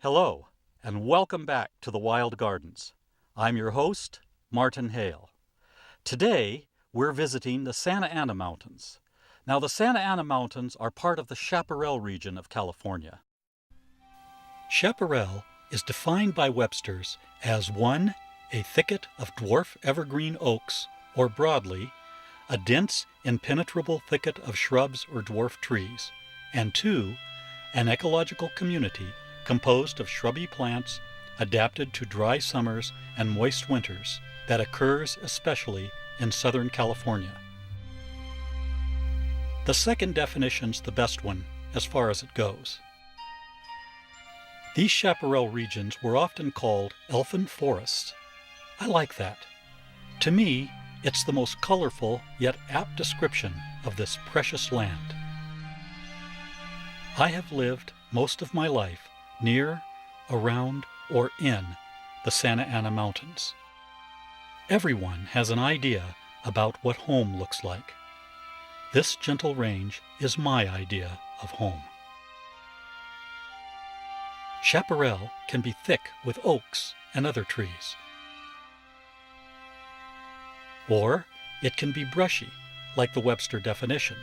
Hello, and welcome back to the Wild Gardens. I'm your host, Martin Hale. Today, we're visiting the Santa Ana Mountains. Now, the Santa Ana Mountains are part of the Chaparral region of California. Chaparral is defined by Webster's as 1. A thicket of dwarf evergreen oaks, or broadly, a dense, impenetrable thicket of shrubs or dwarf trees, and 2. An ecological community composed of shrubby plants adapted to dry summers and moist winters that occurs especially in Southern California. The second definition's the best one as far as it goes. These chaparral regions were often called elfin forests. I like that. To me, it's the most colorful yet apt description of this precious land. I have lived most of my life near, around, or in the Santa Ana Mountains. Everyone has an idea about what home looks like. This gentle range is my idea of home. Chaparral can be thick with oaks and other trees. Or it can be brushy, like the Webster definition.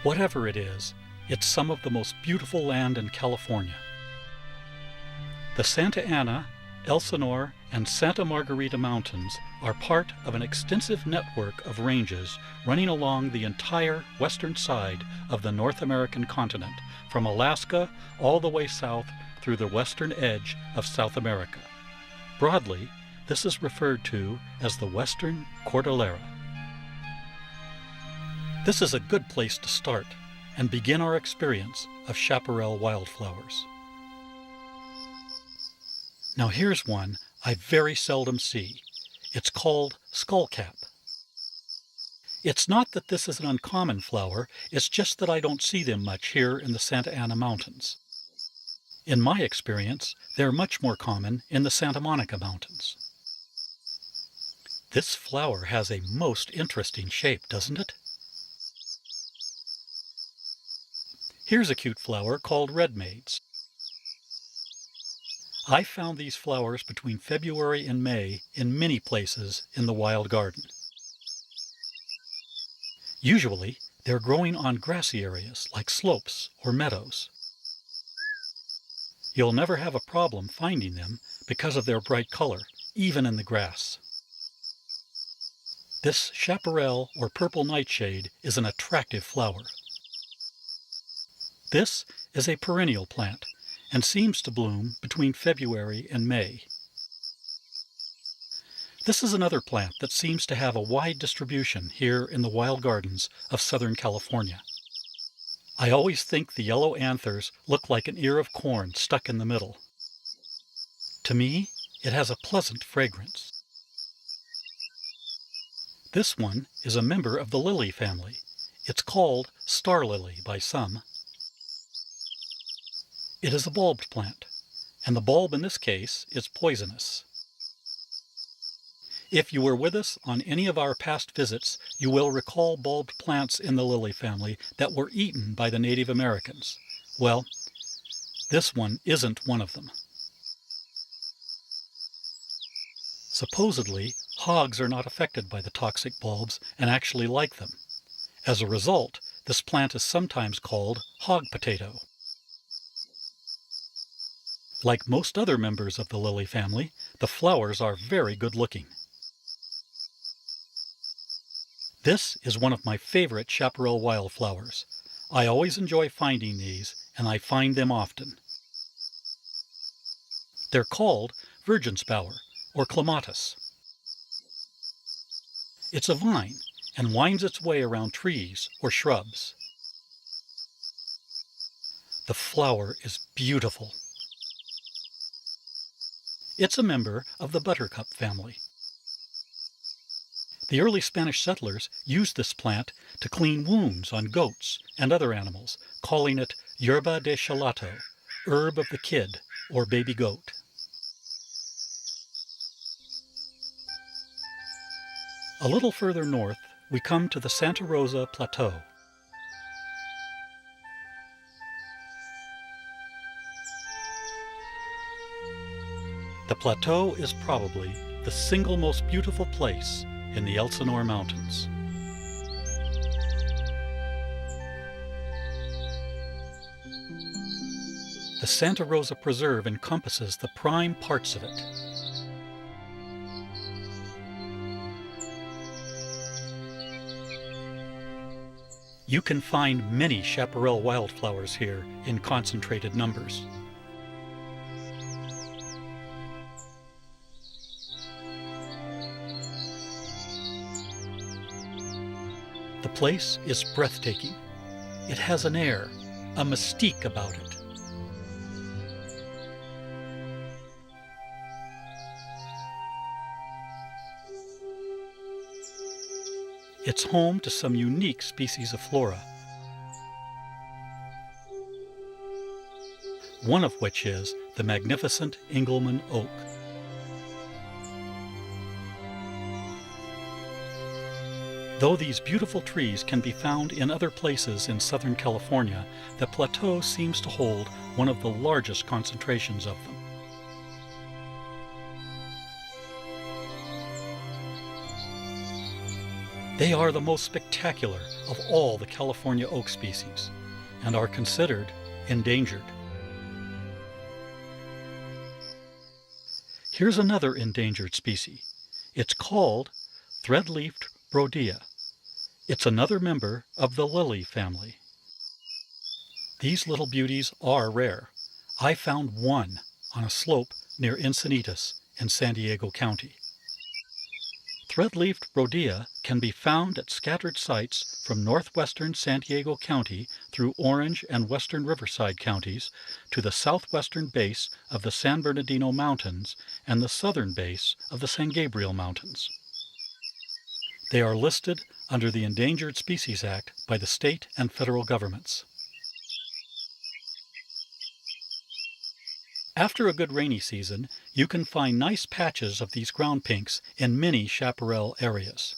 Whatever it is, it's some of the most beautiful land in California. The Santa Ana, Elsinore, and Santa Margarita Mountains are part of an extensive network of ranges running along the entire western side of the North American continent, from Alaska all the way south through the western edge of South America. Broadly, this is referred to as the Western Cordillera. This is a good place to start and begin our experience of chaparral wildflowers. Now here's one I very seldom see. It's called skullcap. It's not that this is an uncommon flower, it's just that I don't see them much here in the Santa Ana Mountains. In my experience, they're much more common in the Santa Monica Mountains. This flower has a most interesting shape, doesn't it? Here's a cute flower called red maids. I found these flowers between February and May in many places in the wild garden. Usually, they're growing on grassy areas like slopes or meadows. You'll never have a problem finding them because of their bright color, even in the grass. This chaparral or purple nightshade is an attractive flower. This is a perennial plant and seems to bloom between February and May. This is another plant that seems to have a wide distribution here in the wild gardens of Southern California. I always think the yellow anthers look like an ear of corn stuck in the middle. To me, it has a pleasant fragrance. This one is a member of the lily family. It's called star lily by some. It is a bulbed plant, and the bulb in this case is poisonous. If you were with us on any of our past visits, you will recall bulbed plants in the lily family that were eaten by the Native Americans. Well, this one isn't one of them. Supposedly, hogs are not affected by the toxic bulbs and actually like them. As a result, this plant is sometimes called hog potato. Like most other members of the lily family, the flowers are very good looking. This is one of my favorite chaparral wildflowers. I always enjoy finding these, and I find them often. They're called virgin's bower, or clematis. It's a vine and winds its way around trees or shrubs. The flower is beautiful. It's a member of the buttercup family. The early Spanish settlers used this plant to clean wounds on goats and other animals, calling it yerba de chalato, herb of the kid, or baby goat. A little further north, we come to the Santa Rosa Plateau. The plateau is probably the single most beautiful place in the Elsinore Mountains. The Santa Rosa Preserve encompasses the prime parts of it. You can find many chaparral wildflowers here in concentrated numbers. The place is breathtaking. It has an air, a mystique about it. It's home to some unique species of flora, one of which is the magnificent Engelmann oak. Though these beautiful trees can be found in other places in Southern California, the plateau seems to hold one of the largest concentrations of them. They are the most spectacular of all the California oak species and are considered endangered. Here's another endangered species. It's called thread-leafed Brodia. It's another member of the lily family. These little beauties are rare. I found one on a slope near Encinitas in San Diego County. Thread-leafed Brodia can be found at scattered sites from northwestern San Diego County through Orange and western Riverside counties to the southwestern base of the San Bernardino Mountains and the southern base of the San Gabriel Mountains. They are listed under the Endangered Species Act by the state and federal governments. After a good rainy season, you can find nice patches of these ground pinks in many chaparral areas.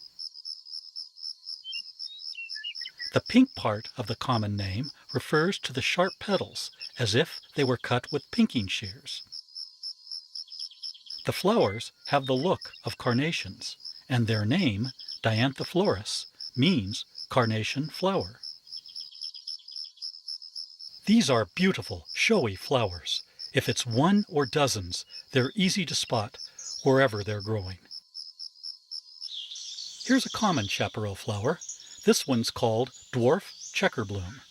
The pink part of the common name refers to the sharp petals, as if they were cut with pinking shears. The flowers have the look of carnations, and their name, Diantha floris, means carnation flower. These are beautiful, showy flowers. If it's one or dozens, they're easy to spot wherever they're growing. Here's a common chaparral flower. This one's called dwarf checkerbloom.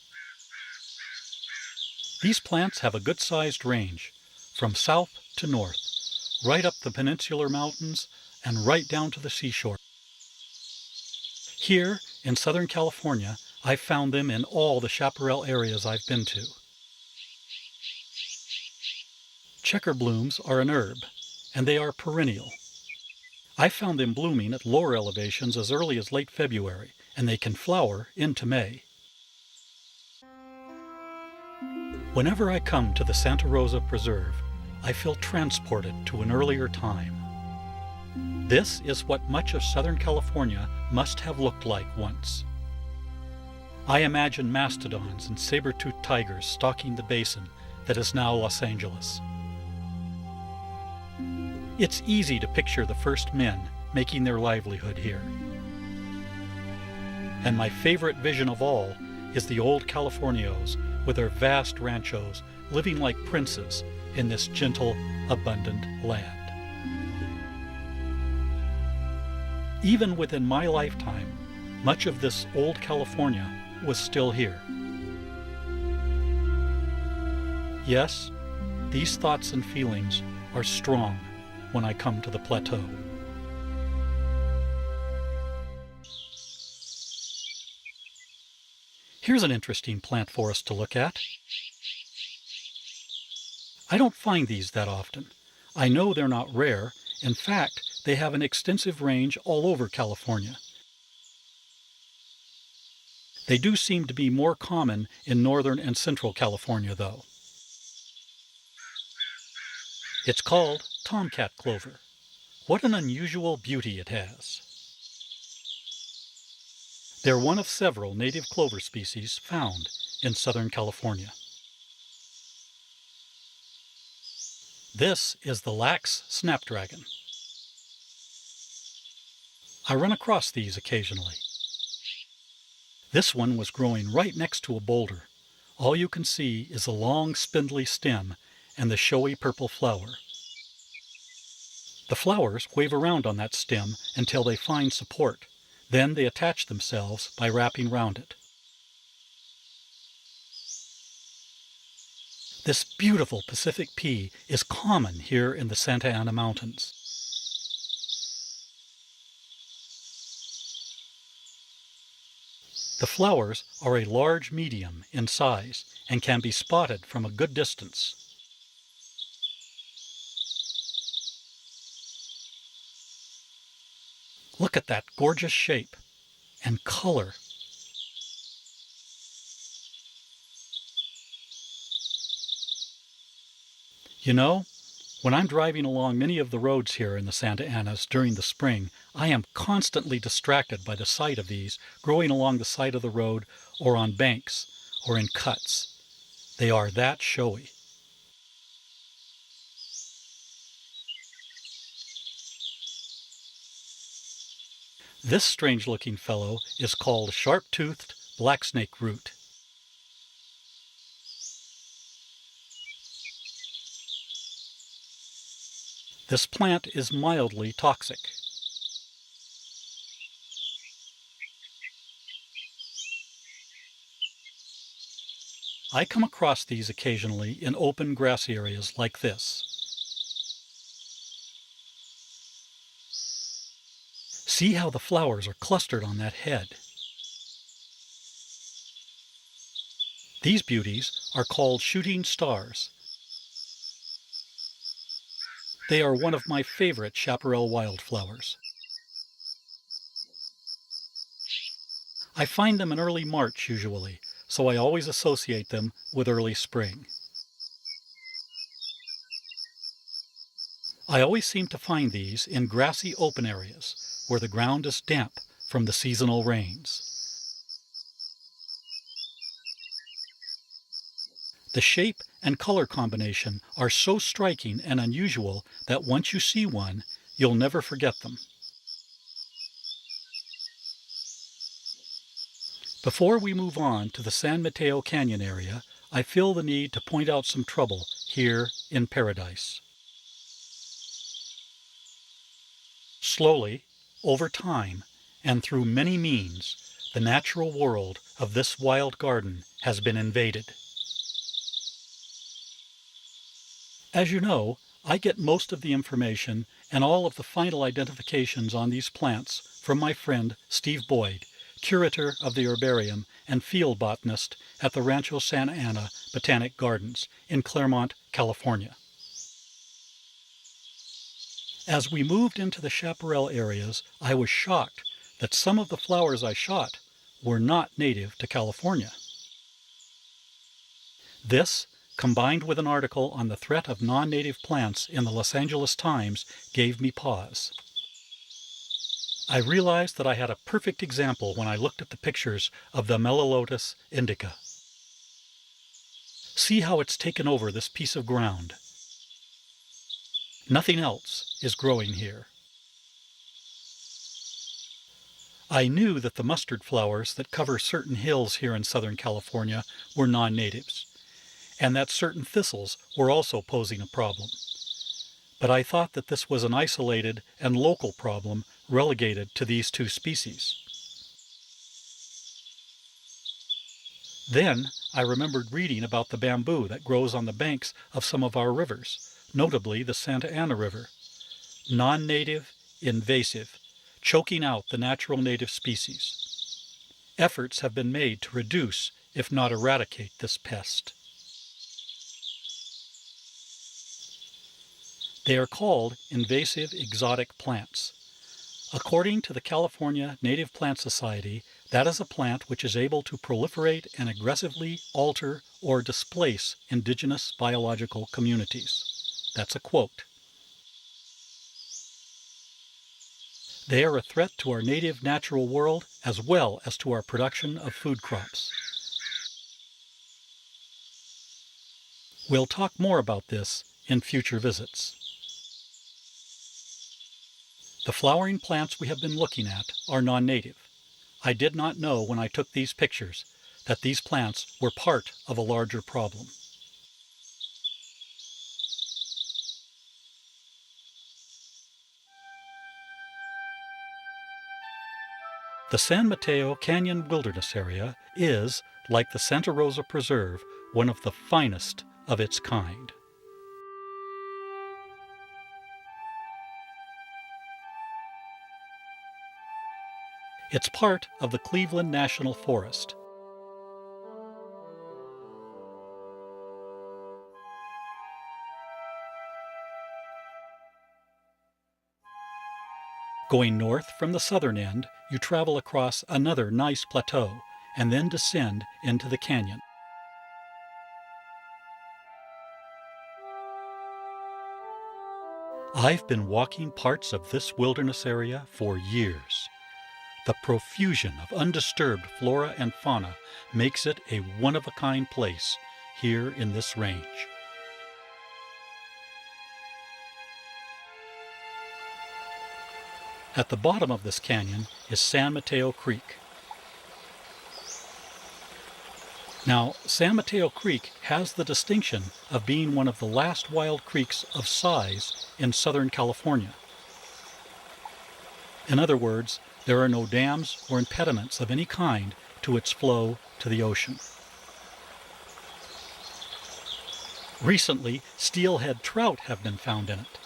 These plants have a good-sized range, from south to north, right up the peninsular mountains and right down to the seashore. Here in Southern California, I've found them in all the chaparral areas I've been to. Checkerblooms are an herb, and they are perennial. I found them blooming at lower elevations as early as late February, and they can flower into May. Whenever I come to the Santa Rosa Preserve, I feel transported to an earlier time. This is what much of Southern California must have looked like once. I imagine mastodons and saber-toothed tigers stalking the basin that is now Los Angeles. It's easy to picture the first men making their livelihood here. And my favorite vision of all is the old Californios with their vast ranchos living like princes in this gentle, abundant land. Even within my lifetime, much of this old California was still here. Yes, these thoughts and feelings are strong when I come to the plateau. Here's an interesting plant for us to look at. I don't find these that often. I know they're not rare. In fact, they have an extensive range all over California. They do seem to be more common in northern and central California, though. It's called tomcat clover. What an unusual beauty it has. They're one of several native clover species found in Southern California. This is the lax snapdragon. I run across these occasionally. This one was growing right next to a boulder. All you can see is a long spindly stem and the showy purple flower. The flowers wave around on that stem until they find support. Then they attach themselves by wrapping round it. This beautiful Pacific pea is common here in the Santa Ana Mountains. The flowers are a large medium in size and can be spotted from a good distance. Look at that gorgeous shape and color. You know, when I'm driving along many of the roads here in the Santa Anas during the spring, I am constantly distracted by the sight of these growing along the side of the road or on banks or in cuts. They are that showy. This strange-looking fellow is called sharp-toothed blacksnake root. This plant is mildly toxic. I come across these occasionally in open grassy areas like this. See how the flowers are clustered on that head. These beauties are called shooting stars. They are one of my favorite chaparral wildflowers. I find them in early March usually, so I always associate them with early spring. I always seem to find these in grassy open areas where the ground is damp from the seasonal rains. The shape and color combination are so striking and unusual that once you see one, you'll never forget them. Before we move on to the San Mateo Canyon area, I feel the need to point out some trouble here in Paradise. Slowly, over time, and through many means, the natural world of this wild garden has been invaded. As you know, I get most of the information and all of the final identifications on these plants from my friend Steve Boyd, curator of the herbarium and field botanist at the Rancho Santa Ana Botanic Gardens in Claremont, California. As we moved into the chaparral areas, I was shocked that some of the flowers I shot were not native to California. This, combined with an article on the threat of non-native plants in the Los Angeles Times, gave me pause. I realized that I had a perfect example when I looked at the pictures of the Melilotus indica. See how it's taken over this piece of ground. Nothing else is growing here. I knew that the mustard flowers that cover certain hills here in Southern California were non-natives, and that certain thistles were also posing a problem. But I thought that this was an isolated and local problem relegated to these two species. Then I remembered reading about the bamboo that grows on the banks of some of our rivers, notably the Santa Ana River. Non-native, invasive, choking out the natural native species. Efforts have been made to reduce, if not eradicate, this pest. They are called invasive exotic plants. According to the California Native Plant Society, that is a plant which is able to proliferate and aggressively alter or displace indigenous biological communities. That's a quote. They are a threat to our native natural world as well as to our production of food crops. We'll talk more about this in future visits. The flowering plants we have been looking at are non-native. I did not know when I took these pictures that these plants were part of a larger problem. The San Mateo Canyon Wilderness Area is, like the Santa Rosa Preserve, one of the finest of its kind. It's part of the Cleveland National Forest. Going north from the southern end, you travel across another nice plateau and then descend into the canyon. I've been walking parts of this wilderness area for years. The profusion of undisturbed flora and fauna makes it a one-of-a-kind place here in this range. At the bottom of this canyon is San Mateo Creek. Now, San Mateo Creek has the distinction of being one of the last wild creeks of size in Southern California. In other words, there are no dams or impediments of any kind to its flow to the ocean. Recently, steelhead trout have been found in it.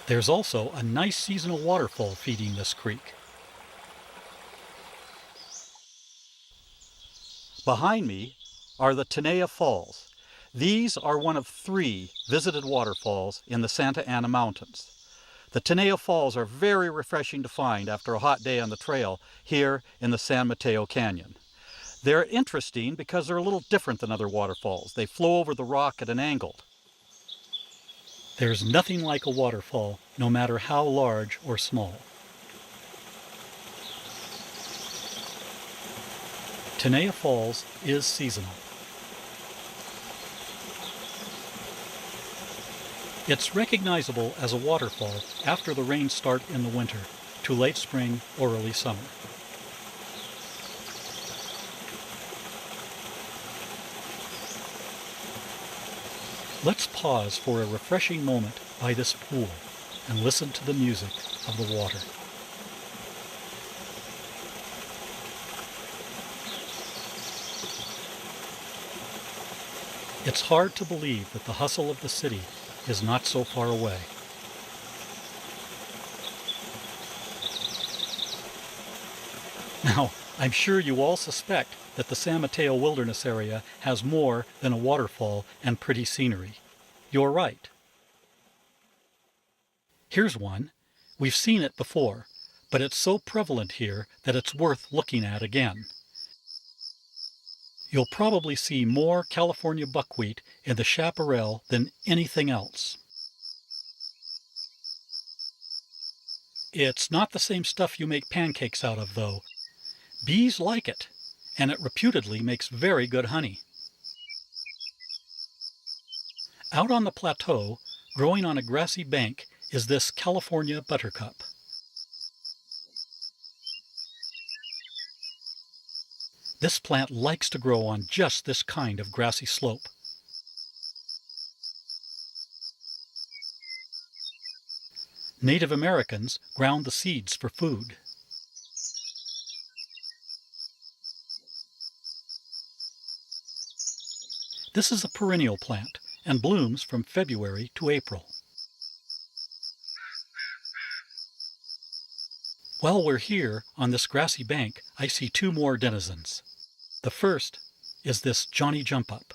There's also a nice seasonal waterfall feeding this creek. Behind me are the Tenaya Falls. These are one of 3 visited waterfalls in the Santa Ana Mountains. The Tenaya Falls are very refreshing to find after a hot day on the trail here in the San Mateo Canyon. They're interesting because they're a little different than other waterfalls. They flow over the rock at an angle. There's nothing like a waterfall, no matter how large or small. Tenaya Falls is seasonal. It's recognizable as a waterfall after the rains start in the winter to late spring or early summer. Let's pause for a refreshing moment by this pool and listen to the music of the water. It's hard to believe that the hustle of the city is not so far away. Now, I'm sure you all suspect that the San Mateo Wilderness Area has more than a waterfall and pretty scenery. You're right. Here's one. We've seen it before, but it's so prevalent here that it's worth looking at again. You'll probably see more California buckwheat in the chaparral than anything else. It's not the same stuff you make pancakes out of, though. Bees like it, and it reputedly makes very good honey. Out on the plateau, growing on a grassy bank, is this California buttercup. This plant likes to grow on just this kind of grassy slope. Native Americans ground the seeds for food. This is a perennial plant and blooms from February to April. While we're here on this grassy bank, I see 2 more denizens. The first is this Johnny Jump Up.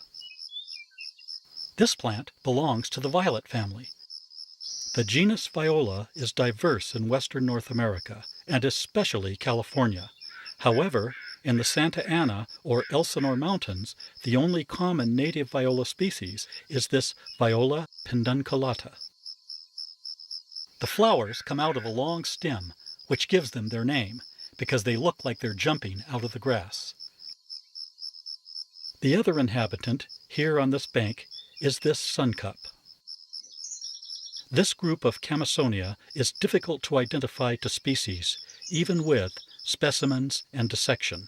This plant belongs to the violet family. The genus Viola is diverse in western North America, and especially California. However, in the Santa Ana or Elsinore Mountains, the only common native viola species is this Viola pedunculata. The flowers come out of a long stem, which gives them their name, because they look like they're jumping out of the grass. The other inhabitant here on this bank is this suncup. This group of Camesonia is difficult to identify to species, even with specimens and dissection.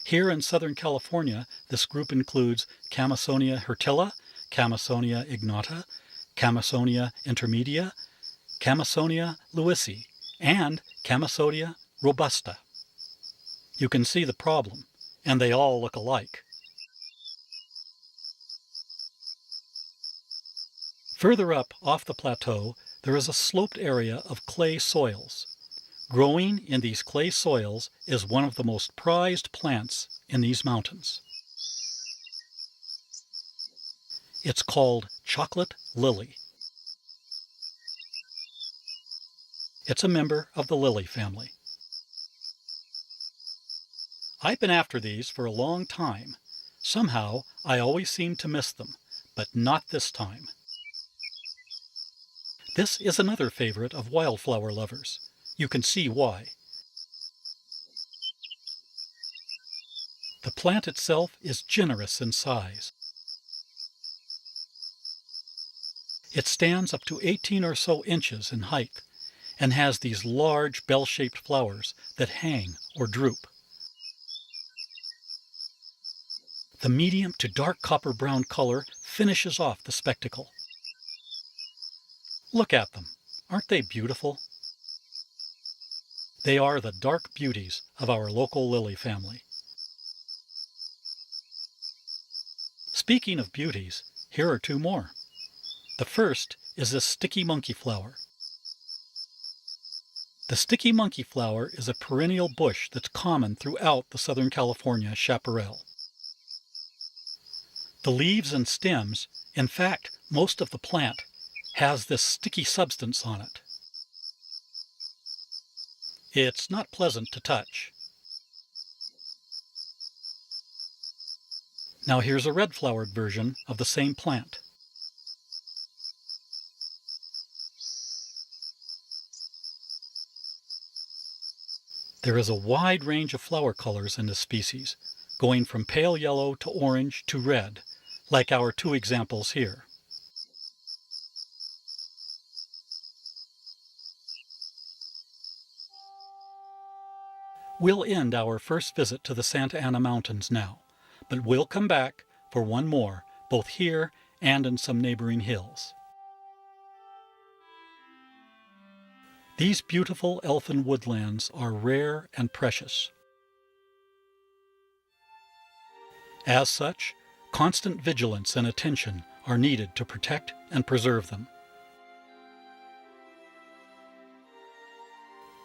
Here in Southern California, this group includes Camesonia hirtilla, Camesonia ignota, Camesonia intermedia, Camesonia lewisi, and Camesonia robusta. You can see the problem, and they all look alike. Further up off the plateau, there is a sloped area of clay soils. Growing in these clay soils is one of the most prized plants in these mountains. It's called chocolate lily. It's a member of the lily family. I've been after these for a long time. Somehow, I always seem to miss them, but not this time. This is another favorite of wildflower lovers. You can see why. The plant itself is generous in size. It stands up to 18 or so inches in height and has these large bell-shaped flowers that hang or droop. The medium to dark copper brown color finishes off the spectacle. Look at them. Aren't they beautiful? They are the dark beauties of our local lily family. Speaking of beauties, here are two more. The first is this sticky monkey flower. The sticky monkey flower is a perennial bush that's common throughout the Southern California chaparral. The leaves and stems, in fact, most of the plant, has this sticky substance on it. It's not pleasant to touch. Now here's a red-flowered version of the same plant. There is a wide range of flower colors in this species, going from pale yellow to orange to red, like our two examples here. We'll end our first visit to the Santa Ana Mountains now, but we'll come back for one more, both here and in some neighboring hills. These beautiful elfin woodlands are rare and precious. As such, constant vigilance and attention are needed to protect and preserve them.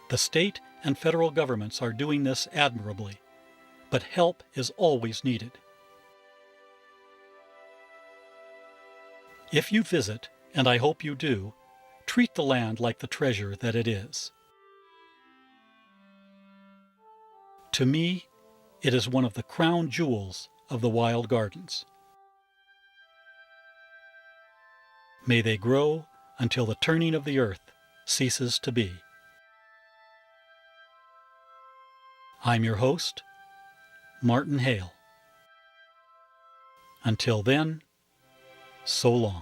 The state and federal governments are doing this admirably, but help is always needed. If you visit, and I hope you do, treat the land like the treasure that it is. To me, it is one of the crown jewels of the wild gardens. May they grow until the turning of the earth ceases to be. I'm your host, Martin Hale. Until then, so long.